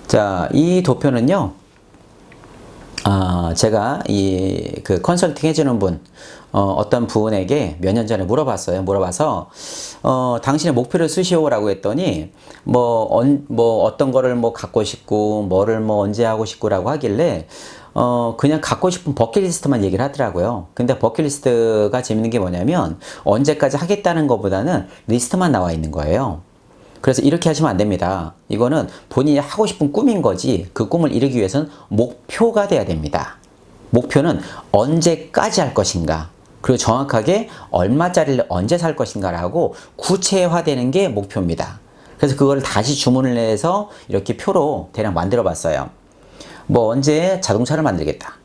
자, 이 도표는요, 제가 그 컨설팅 해주는 분, 어떤 분에게 몇 년 전에 물어봤어요. 물어봐서, 당신의 목표를 쓰시오라고 했더니, 어떤 거를 갖고 싶고, 뭐를 언제 하고 싶고라고 하길래, 그냥 갖고 싶은 버킷리스트만 얘기를 하더라고요. 근데 버킷리스트가 재밌는 게 뭐냐면, 언제까지 하겠다는 것보다는 리스트만 나와 있는 거예요. 그래서 이렇게 하시면 안 됩니다. 이거는 본인이 하고 싶은 꿈인 거지, 그 꿈을 이루기 위해서는 목표가 돼야 됩니다. 목표는 언제까지 할 것인가, 그리고 정확하게 얼마짜리를 언제 살 것인가라고 구체화되는 게 목표입니다. 그래서 그걸 다시 주문을 해서 이렇게 표로 대략 만들어 봤어요. 언제 자동차를 만들겠다,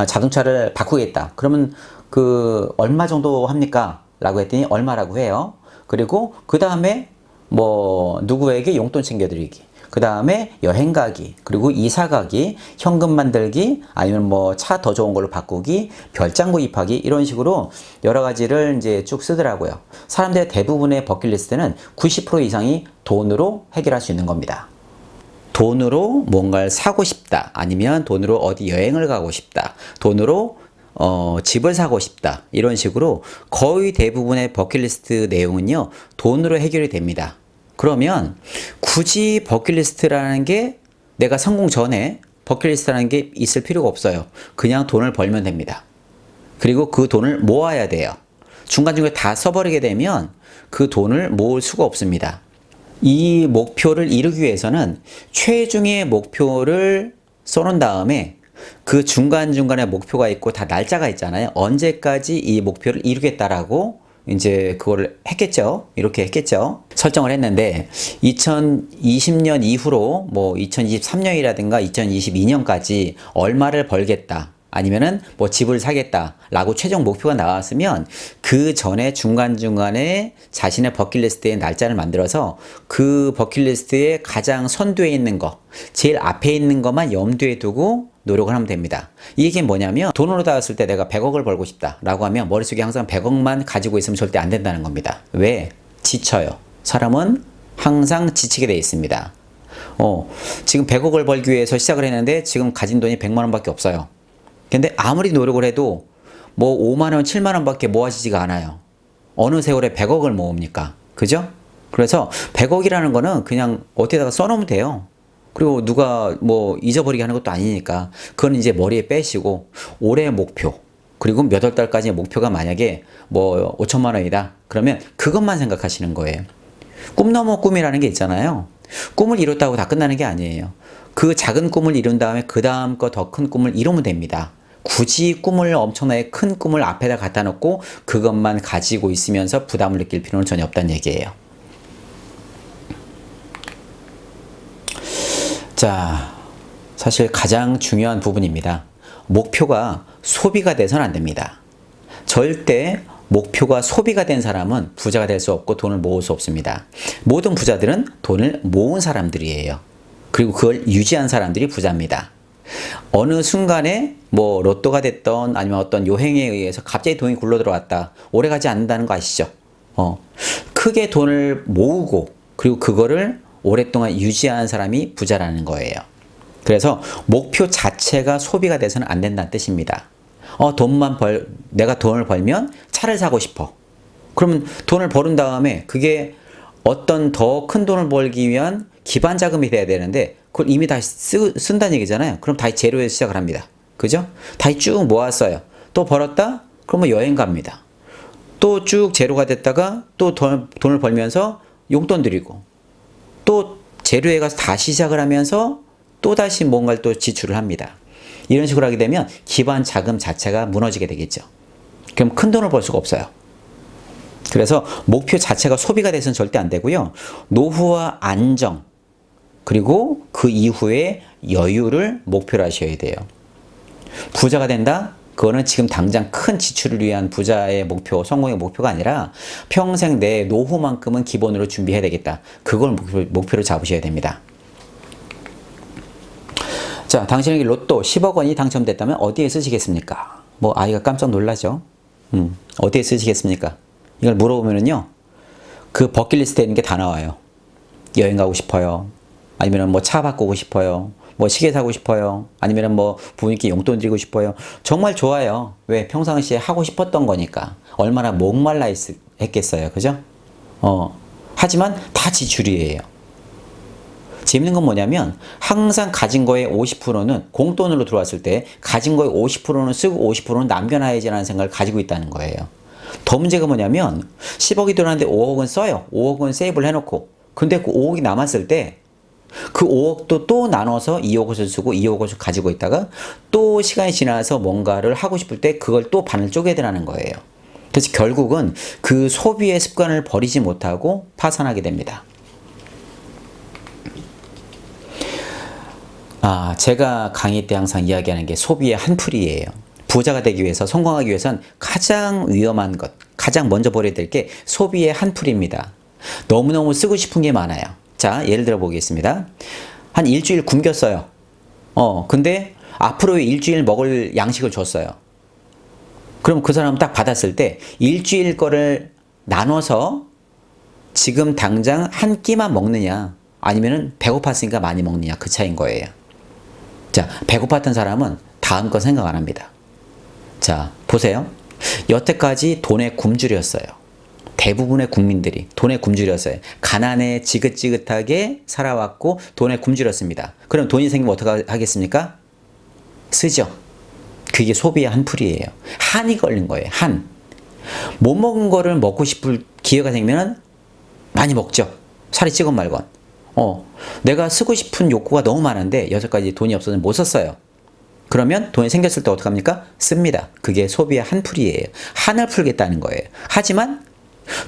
자동차를 바꾸겠다, 그러면 그 얼마 정도 합니까? 라고 했더니 얼마라고 해요. 그리고 그 다음에 누구에게 용돈 챙겨드리기, 그 다음에 여행 가기, 그리고 이사 가기, 현금 만들기, 아니면 차 더 좋은 걸로 바꾸기, 별장 구입하기, 이런 식으로 여러 가지를 이제 쭉 쓰더라고요. 사람들의 대부분의 버킷리스트는 90% 이상이 돈으로 해결할 수 있는 겁니다. 돈으로 뭔가를 사고 싶다, 아니면 돈으로 어디 여행을 가고 싶다, 돈으로 집을 사고 싶다, 이런 식으로 거의 대부분의 버킷리스트 내용은요, 돈으로 해결이 됩니다. 그러면 굳이 버킷리스트라는 게 내가 성공 전에 버킷리스트라는 게 있을 필요가 없어요. 그냥 돈을 벌면 됩니다. 그리고 그 돈을 모아야 돼요. 중간중간에 다 써버리게 되면 그 돈을 모을 수가 없습니다. 이 목표를 이루기 위해서는 최종의 목표를 써놓은 다음에 그 중간중간에 목표가 있고 다 날짜가 있잖아요. 언제까지 이 목표를 이루겠다라고 이제 그거를 했겠죠. 이렇게 했겠죠. 설정을 했는데 2020년 이후로 2023년이라든가 2022년까지 얼마를 벌겠다, 아니면은 집을 사겠다라고 최종 목표가 나왔으면 그 전에 중간중간에 자신의 버킷리스트의 날짜를 만들어서 그 버킷리스트의 가장 선두에 있는 거, 제일 앞에 있는 것만 염두에 두고 노력을 하면 됩니다. 이게 뭐냐면, 돈으로 따졌을 때 내가 100억을 벌고 싶다 라고 하면 머릿속에 항상 100억만 가지고 있으면 절대 안 된다는 겁니다. 왜? 지쳐요. 사람은 항상 지치게 되어 있습니다. 지금 100억을 벌기 위해서 시작을 했는데 지금 가진 돈이 100만 원밖에 없어요. 근데 아무리 노력을 해도 5만 원, 7만 원밖에 모아지지가 않아요. 어느 세월에 100억을 모읍니까? 그죠? 그래서 100억이라는 거는 그냥 어디다가 써놓으면 돼요. 그리고 누가 잊어버리게 하는 것도 아니니까 그건 이제 머리에 빼시고, 올해 목표, 그리고 몇 월 달까지의 목표가 만약에 5천만 원이다 그러면 그것만 생각하시는 거예요. 꿈 넘어 꿈이라는 게 있잖아요. 꿈을 이뤘다고 다 끝나는 게 아니에요. 그 작은 꿈을 이룬 다음에 그 다음 거 더 큰 꿈을 이루면 됩니다. 굳이 꿈을, 엄청나게 큰 꿈을 앞에다 갖다 놓고 그것만 가지고 있으면서 부담을 느낄 필요는 전혀 없다는 얘기예요. 자, 사실 가장 중요한 부분입니다. 목표가 소비가 돼서는 안 됩니다. 절대 목표가 소비가 된 사람은 부자가 될 수 없고 돈을 모을 수 없습니다. 모든 부자들은 돈을 모은 사람들이에요. 그리고 그걸 유지한 사람들이 부자입니다. 어느 순간에 로또가 됐던, 아니면 어떤 요행에 의해서 갑자기 돈이 굴러 들어왔다, 오래 가지 않는다는 거 아시죠? 크게 돈을 모으고 그리고 그거를 오랫동안 유지하는 사람이 부자라는 거예요. 그래서 목표 자체가 소비가 돼서는 안 된다는 뜻입니다. 내가 돈을 벌면 차를 사고 싶어. 그러면 돈을 벌은 다음에 그게 어떤 더 큰 돈을 벌기 위한 기반 자금이 돼야 되는데 그걸 이미 다시 쓴다는 얘기잖아요. 그럼 다시 제로에서 시작을 합니다. 그죠? 다시 쭉 모았어요. 또 벌었다? 그러면 여행 갑니다. 또 쭉 제로가 됐다가 또 돈을 벌면서 용돈 드리고, 또 제로에 가서 다시 시작을 하면서 또 다시 뭔가를 또 지출을 합니다. 이런 식으로 하게 되면 기반 자금 자체가 무너지게 되겠죠. 그럼 큰 돈을 벌 수가 없어요. 그래서 목표 자체가 소비가 돼서는 절대 안 되고요. 노후와 안정, 그리고 그 이후에 여유를 목표로 하셔야 돼요. 부자가 된다? 그거는 지금 당장 큰 지출을 위한 부자의 목표, 성공의 목표가 아니라 평생 내 노후만큼은 기본으로 준비해야 되겠다. 그걸 목표로 잡으셔야 됩니다. 자, 당신에게 로또 10억 원이 당첨됐다면 어디에 쓰시겠습니까? 아이가 깜짝 놀라죠? 어디에 쓰시겠습니까? 이걸 물어보면은요, 그 버킷리스트에 있는 게 다 나와요. 여행 가고 싶어요. 아니면 뭐 차 바꾸고 싶어요. 뭐 시계 사고 싶어요. 아니면 뭐 부모님께 용돈 드리고 싶어요. 정말 좋아요. 왜? 평상시에 하고 싶었던 거니까. 얼마나 목말라 했겠어요. 그죠? 하지만 다 지출이에요. 재밌는 건 뭐냐면 항상 가진 거의 50%는 공돈으로 들어왔을 때 가진 거의 50%는 쓰고 50%는 남겨놔야지라는 생각을 가지고 있다는 거예요. 더 문제가 뭐냐면 10억이 들어왔는데 5억은 써요. 5억은 세이브를 해놓고. 근데 그 5억이 남았을 때 그 5억도 또 나눠서 2억을 쓰고 2억을 가지고 있다가 또 시간이 지나서 뭔가를 하고 싶을 때 그걸 또 반을 쪼개더라는 거예요. 그래서 결국은 그 소비의 습관을 버리지 못하고 파산하게 됩니다. 제가 강의 때 항상 이야기하는 게 소비의 한풀이에요. 부자가 되기 위해서, 성공하기 위해선 가장 위험한 것, 가장 먼저 버려야 될 게 소비의 한풀이입니다. 너무너무 쓰고 싶은 게 많아요. 자, 예를 들어 보겠습니다. 한 일주일 굶겼어요. 근데 앞으로 일주일 먹을 양식을 줬어요. 그럼 그 사람은 딱 받았을 때 일주일 거를 나눠서 지금 당장 한 끼만 먹느냐, 아니면은 배고팠으니까 많이 먹느냐, 그 차이인 거예요. 자, 배고팠던 사람은 다음 거 생각 안 합니다. 자, 보세요. 여태까지 돈에 굶주렸어요. 대부분의 국민들이 돈에 굶주렸어요. 가난에 지긋지긋하게 살아왔고 돈에 굶주렸습니다. 그럼 돈이 생기면 어떻게 하겠습니까? 쓰죠. 그게 소비의 한풀이에요. 한이 걸린 거예요. 한. 못 먹은 거를 먹고 싶을 기회가 생기면 많이 먹죠. 살이 찌건 말건. 내가 쓰고 싶은 욕구가 너무 많은데 여태까지 돈이 없어서 못 썼어요. 그러면 돈이 생겼을 때 어떡합니까? 씁니다. 그게 소비의 한풀이에요. 한을 풀겠다는 거예요. 하지만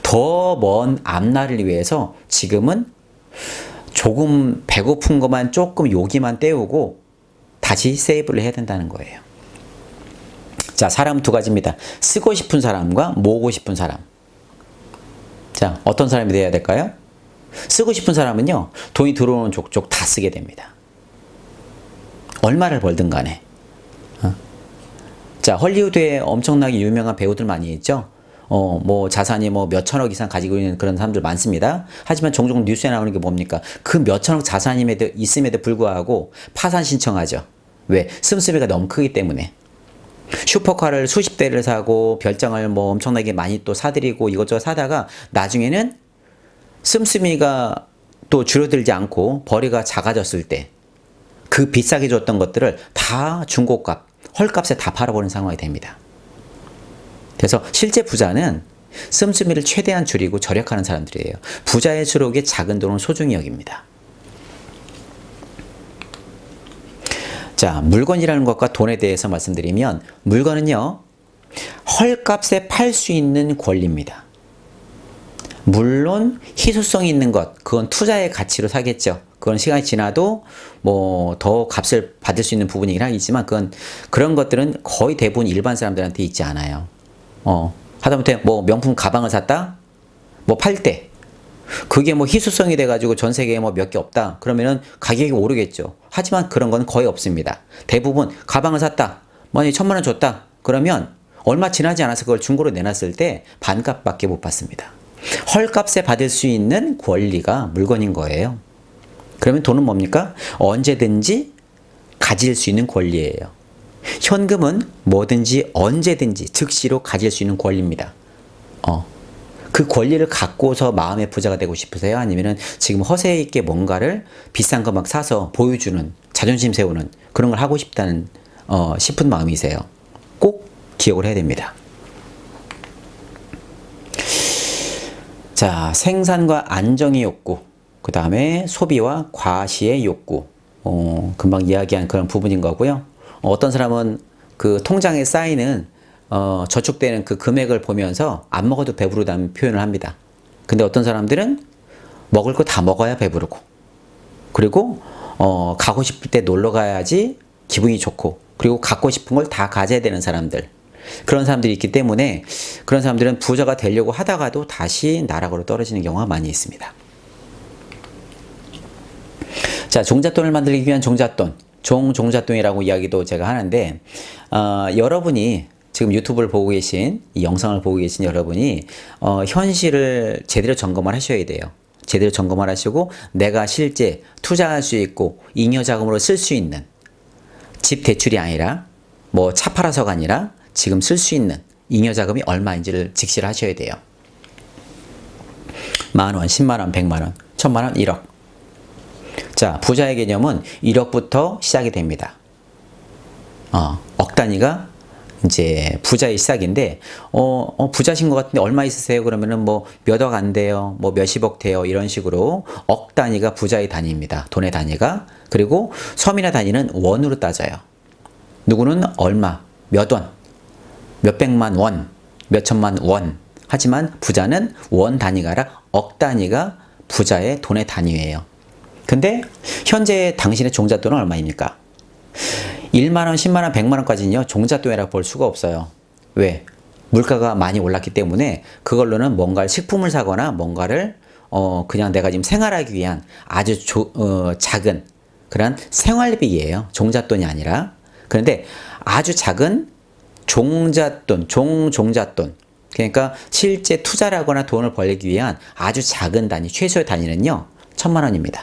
더 먼 앞날을 위해서 지금은 조금 배고픈 것만 조금 요기만 때우고 다시 세이브를 해야 된다는 거예요. 자, 사람은 두 가지입니다. 쓰고 싶은 사람과 모으고 싶은 사람. 자, 어떤 사람이 돼야 될까요? 쓰고 싶은 사람은요, 돈이 들어오는 족족 다 쓰게 됩니다. 얼마를 벌든 간에. 자, 헐리우드에 엄청나게 유명한 배우들 많이 있죠? 뭐 자산이 뭐 몇천억 이상 가지고 있는 그런 사람들 많습니다. 하지만 종종 뉴스에 나오는 게 뭡니까? 그 몇천억 자산이 있음에도 불구하고 파산 신청하죠. 왜? 씀씀이가 너무 크기 때문에. 슈퍼카를 수십 대를 사고 별장을 뭐 엄청나게 많이 또 사들이고 이것저것 사다가 나중에는 씀씀이가 또 줄어들지 않고 벌이가 작아졌을 때 그 비싸게 줬던 것들을 다 중고값, 헐값에 다 팔아버리는 상황이 됩니다. 그래서 실제 부자는 씀씀이를 최대한 줄이고 절약하는 사람들이에요. 부자일수록의 작은 돈은 소중히 여깁니다. 자, 물건이라는 것과 돈에 대해서 말씀드리면 물건은요, 헐값에 팔 수 있는 권리입니다. 물론 희소성 있는 것, 그건 투자의 가치로 사겠죠. 그건 시간이 지나도 뭐 더 값을 받을 수 있는 부분이긴 하겠지만 그런 것들은 거의 대부분 일반 사람들한테 있지 않아요. 하다못해 뭐 명품 가방을 샀다? 뭐 팔 때 그게 뭐 희소성이 돼가지고 전 세계에 뭐 몇 개 없다. 그러면은 가격이 오르겠죠. 하지만 그런 건 거의 없습니다. 대부분 가방을 샀다. 만약에 1,000만 원 줬다. 그러면 얼마 지나지 않아서 그걸 중고로 내놨을 때 반값밖에 못 받습니다. 헐값에 받을 수 있는 권리가 물건인 거예요. 그러면 돈은 뭡니까? 언제든지 가질 수 있는 권리예요. 현금은 뭐든지 언제든지 즉시로 가질 수 있는 권리입니다. 그 권리를 갖고서 마음의 부자가 되고 싶으세요? 아니면은 지금 허세 있게 뭔가를 비싼 거 막 사서 보여주는, 자존심 세우는 그런 걸 하고 싶다는 싶은 마음이세요? 꼭 기억을 해야 됩니다. 자, 생산과 안정의 욕구, 그 다음에 소비와 과시의 욕구, 금방 이야기한 그런 부분인 거고요. 어떤 사람은 그 통장에 쌓이는 저축되는 그 금액을 보면서 안 먹어도 배부르다는 표현을 합니다. 근데 어떤 사람들은 먹을 거 다 먹어야 배부르고, 그리고 가고 싶을 때 놀러 가야지 기분이 좋고, 그리고 갖고 싶은 걸 다 가져야 되는 사람들, 그런 사람들이 있기 때문에 그런 사람들은 부자가 되려고 하다가도 다시 나락으로 떨어지는 경우가 많이 있습니다. 자, 종잣돈을 만들기 위한 종잣돈, 종잣돈이라고 이야기도 제가 하는데, 여러분이 지금 유튜브를 보고 계신, 이 영상을 보고 계신 여러분이 현실을 제대로 점검을 하셔야 돼요. 제대로 점검을 하시고 내가 실제 투자할 수 있고 잉여자금으로 쓸 수 있는 집 대출이 아니라 뭐 차 팔아서가 아니라 지금 쓸 수 있는 잉여자금이 얼마인지를 직시를 하셔야 돼요. 10,000원, 10만원, 100만원, 1,000만원, 1억. 자, 부자의 개념은 1억부터 시작이 됩니다. 억 단위가 이제 부자의 시작인데, 부자신 것 같은데 얼마 있으세요? 그러면은 뭐 몇 억 안 돼요, 뭐 몇십억 돼요, 이런 식으로 억 단위가 부자의 단위입니다. 돈의 단위가. 그리고 서민의 단위는 원으로 따져요. 누구는 얼마, 몇 원, 몇백만 원, 몇천만 원. 하지만 부자는 원 단위가 아니라 억 단위가 부자의 돈의 단위예요. 근데 현재 당신의 종잣돈은 얼마입니까? 1만원, 10만원, 100만원까지는요, 종잣돈이라고 볼 수가 없어요. 왜? 물가가 많이 올랐기 때문에 그걸로는 뭔가를 식품을 사거나 뭔가를 그냥 내가 지금 생활하기 위한 아주 작은 그런 생활비예요. 종잣돈이 아니라. 그런데 아주 작은 종잣돈, 종잣돈. 그러니까 실제 투자를 하거나 돈을 벌기 위한 아주 작은 단위, 최소의 단위는요, 1,000만원입니다.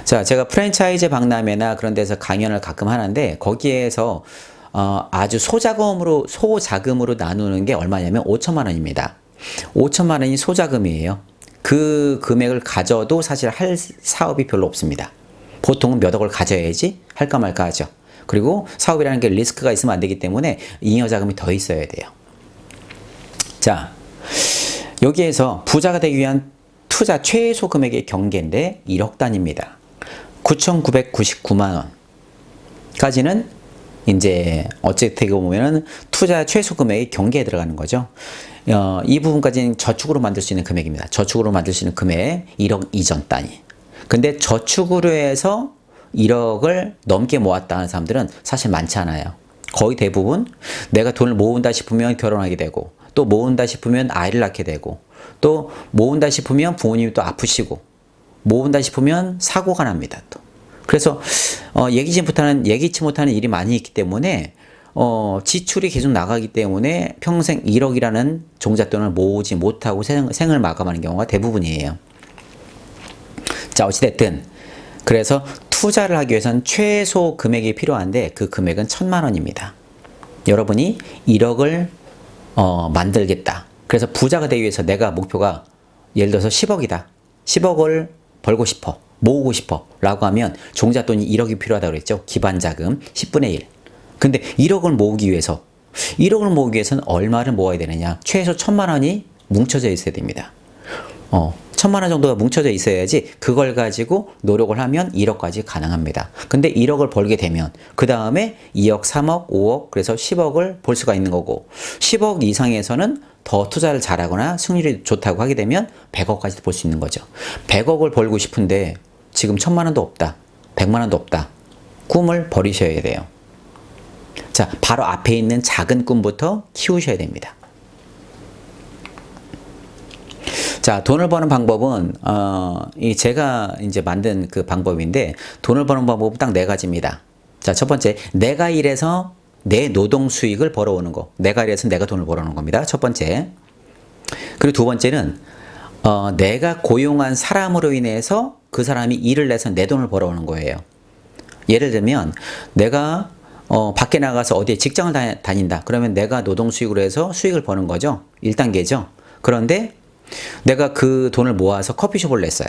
자, 제가 프랜차이즈 박람회나 그런 데서 강연을 가끔 하는데 거기에서 아주 소자금으로 나누는 게 얼마냐면 5,000만원입니다. 5,000만원이 소자금이에요. 그 금액을 가져도 사실 할 사업이 별로 없습니다. 보통은 몇 억을 가져야지 할까 말까 하죠. 그리고 사업이라는 게 리스크가 있으면 안 되기 때문에 잉여자금이 더 있어야 돼요. 자, 여기에서 부자가 되기 위한 투자 최소 금액의 경계인데 1억 단위입니다. 9,999만 원까지는 이제 어떻게 보면은 투자 최소 금액의 경계에 들어가는 거죠. 이 부분까지는 저축으로 만들 수 있는 금액입니다. 저축으로 만들 수 있는 금액 1억 이전 단위. 근데 저축으로 해서 1억을 넘게 모았다는 사람들은 사실 많지 않아요. 거의 대부분 내가 돈을 모은다 싶으면 결혼하게 되고, 또 모은다 싶으면 아이를 낳게 되고, 또 모은다 싶으면 부모님이 또 아프시고, 모은다 싶으면 사고가 납니다. 또. 그래서 예기치 못하는 일이 많이 있기 때문에 지출이 계속 나가기 때문에 평생 1억이라는 종잣돈을 모으지 못하고 생을 마감하는 경우가 대부분이에요. 자, 어찌됐든 그래서 투자를 하기 위해서는 최소 금액이 필요한데 그 금액은 1,000만원입니다. 여러분이 1억을 만들겠다. 그래서 부자가 되기 위해서 내가 목표가 예를 들어서 10억이다. 10억을 벌고 싶어. 모으고 싶어. 라고 하면 종잣돈이 1억이 필요하다고 그랬죠. 기반자금 10분의 1. 근데 1억을 모으기 위해서는 얼마를 모아야 되느냐. 최소 1,000만원이 뭉쳐져 있어야 됩니다. 1,000만원 정도가 뭉쳐져 있어야지 그걸 가지고 노력을 하면 1억까지 가능합니다. 근데 1억을 벌게 되면 그 다음에 2억, 3억, 5억 그래서 10억을 볼 수가 있는 거고, 10억 이상에서는 더 투자를 잘하거나 승률이 좋다고 하게 되면 100억까지 볼 수 있는 거죠. 100억을 벌고 싶은데 지금 1,000만원도 없다. 100만원도 없다. 꿈을 버리셔야 돼요. 자, 바로 앞에 있는 작은 꿈부터 키우셔야 됩니다. 자, 돈을 버는 방법은 제가 이제 만든 그 방법인데, 돈을 버는 방법은 딱 4가지입니다. 자, 첫 번째, 내가 일해서 내 노동 수익을 벌어오는 거. 내가 일해서 내가 돈을 벌어오는 겁니다. 첫 번째. 그리고 두 번째는 내가 고용한 사람으로 인해서 그 사람이 일을 내서 내 돈을 벌어오는 거예요. 예를 들면 내가 밖에 나가서 어디에 직장을 다닌다. 그러면 내가 노동 수익으로 해서 수익을 버는 거죠. 1단계죠. 그런데 내가 그 돈을 모아서 커피숍을 냈어요.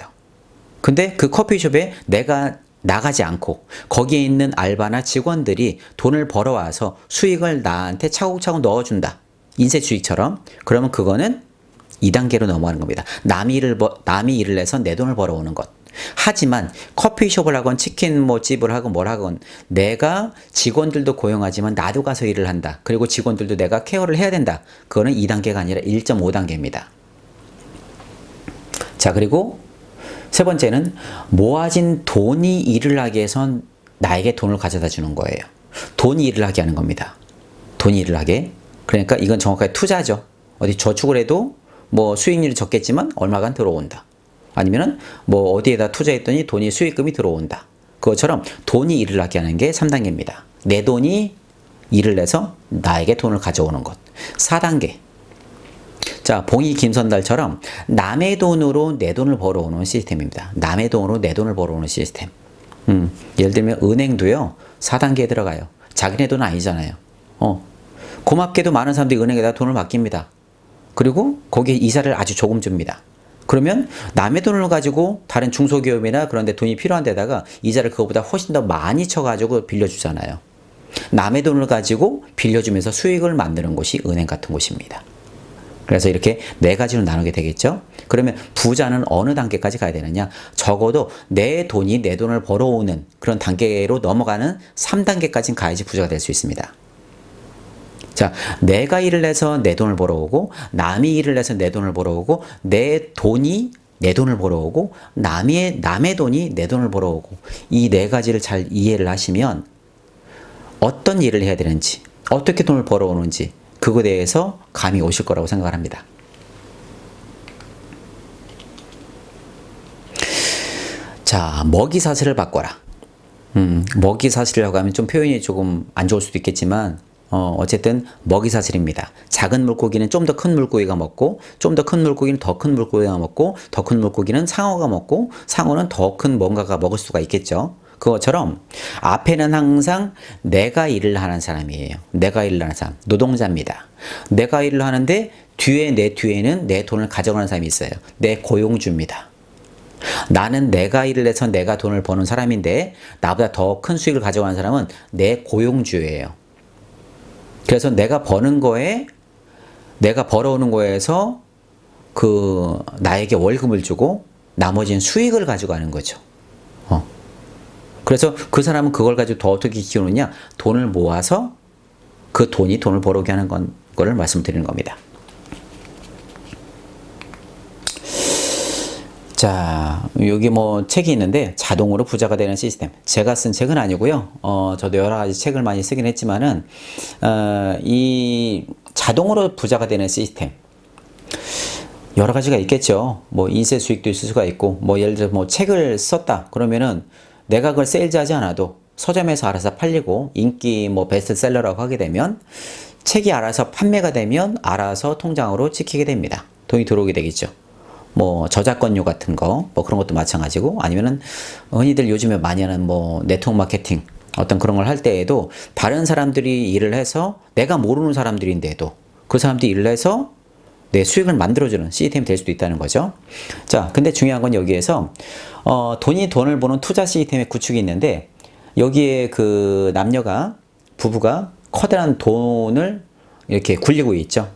근데 그 커피숍에 내가 나가지 않고 거기에 있는 알바나 직원들이 돈을 벌어와서 수익을 나한테 차곡차곡 넣어준다. 인쇄주의처럼. 그러면 그거는 2단계로 넘어가는 겁니다. 남이 일을 해서 내 돈을 벌어오는 것. 하지만 커피숍을 하건 치킨 집을 하건 뭘 하건 내가 직원들도 고용하지만 나도 가서 일을 한다. 그리고 직원들도 내가 케어를 해야 된다. 그거는 2단계가 아니라 1.5단계입니다. 자, 그리고 세 번째는 모아진 돈이 일을 하게 해서 나에게 돈을 가져다 주는 거예요. 돈이 일을 하게 하는 겁니다. 돈이 일을 하게. 그러니까 이건 정확하게 투자죠. 어디 저축을 해도 뭐 수익률이 적겠지만 얼마간 들어온다. 아니면은 뭐 어디에다 투자했더니 돈이 수익금이 들어온다. 그것처럼 돈이 일을 하게 하는 게 3단계입니다. 내 돈이 일을 내서 나에게 돈을 가져오는 것. 4단계. 자, 봉이 김선달처럼 남의 돈으로 내 돈을 벌어오는 시스템입니다. 남의 돈으로 내 돈을 벌어오는 시스템. 예를 들면 은행도요, 4단계에 들어가요. 자기네 돈은 아니잖아요. 고맙게도 많은 사람들이 은행에다 돈을 맡깁니다. 그리고 거기에 이자를 아주 조금 줍니다. 그러면 남의 돈을 가지고 다른 중소기업이나 그런 데 돈이 필요한 데다가 이자를 그거보다 훨씬 더 많이 쳐가지고 빌려주잖아요. 남의 돈을 가지고 빌려주면서 수익을 만드는 곳이 은행 같은 곳입니다. 그래서 이렇게 네 가지로 나누게 되겠죠. 그러면 부자는 어느 단계까지 가야 되느냐? 적어도 내 돈이 내 돈을 벌어오는 그런 단계로 넘어가는 3단계까지는 가야지 부자가 될 수 있습니다. 자, 내가 일을 해서 내 돈을 벌어오고, 남이 일을 해서 내 돈을 벌어오고, 내 돈이 내 돈을 벌어오고, 남의 돈이 내 돈을 벌어오고, 이 네 가지를 잘 이해를 하시면 어떤 일을 해야 되는지, 어떻게 돈을 벌어오는지 그거에 대해서 감이 오실 거라고 생각을 합니다. 자, 먹이사슬을 바꿔라. 먹이사슬이라고 하면 좀 표현이 조금 안 좋을 수도 있겠지만 어쨌든 먹이사슬입니다. 작은 물고기는 좀 더 큰 물고기가 먹고, 좀 더 큰 물고기는 더 큰 물고기가 먹고, 더 큰 물고기는 상어가 먹고, 상어는 더 큰 뭔가가 먹을 수가 있겠죠. 그것처럼 앞에는 항상 내가 일을 하는 사람이에요. 내가 일을 하는 사람, 노동자입니다. 내가 일을 하는데 내 뒤에는 내 돈을 가져가는 사람이 있어요. 내 고용주입니다. 나는 내가 일을 해서 내가 돈을 버는 사람인데 나보다 더 큰 수익을 가져가는 사람은 내 고용주예요. 그래서 내가 버는 거에, 내가 벌어오는 거에서 나에게 월급을 주고 나머지는 수익을 가져가는 거죠. 그래서 그 사람은 그걸 가지고 더 어떻게 키우느냐? 돈을 모아서 그 돈이 돈을 벌어오게 하는 거를 말씀드리는 겁니다. 자, 여기 뭐 책이 있는데 자동으로 부자가 되는 시스템. 제가 쓴 책은 아니고요. 저도 여러 가지 책을 많이 쓰긴 했지만은 이 자동으로 부자가 되는 시스템. 여러 가지가 있겠죠. 뭐 인쇄 수익도 있을 수가 있고, 뭐 예를 들어 뭐 책을 썼다 그러면은 내가 그걸 세일즈하지 않아도 서점에서 알아서 팔리고 인기 뭐 베스트셀러라고 하게 되면 책이 알아서 판매가 되면 알아서 통장으로 찍히게 됩니다. 돈이 들어오게 되겠죠. 뭐 저작권료 같은 거, 뭐 그런 것도 마찬가지고, 아니면은 흔히들 요즘에 많이 하는 뭐 네트워크 마케팅 어떤 그런 걸 할 때에도 다른 사람들이 일을 해서 내가 모르는 사람들인데도 그 사람들이 일을 해서 내 수익을 만들어주는 시스템이 될 수도 있다는 거죠. 자, 근데 중요한 건 여기에서 돈이 돈을 버는 투자 시스템의 구축이 있는데, 여기에 그 부부가 커다란 돈을 이렇게 굴리고 있죠.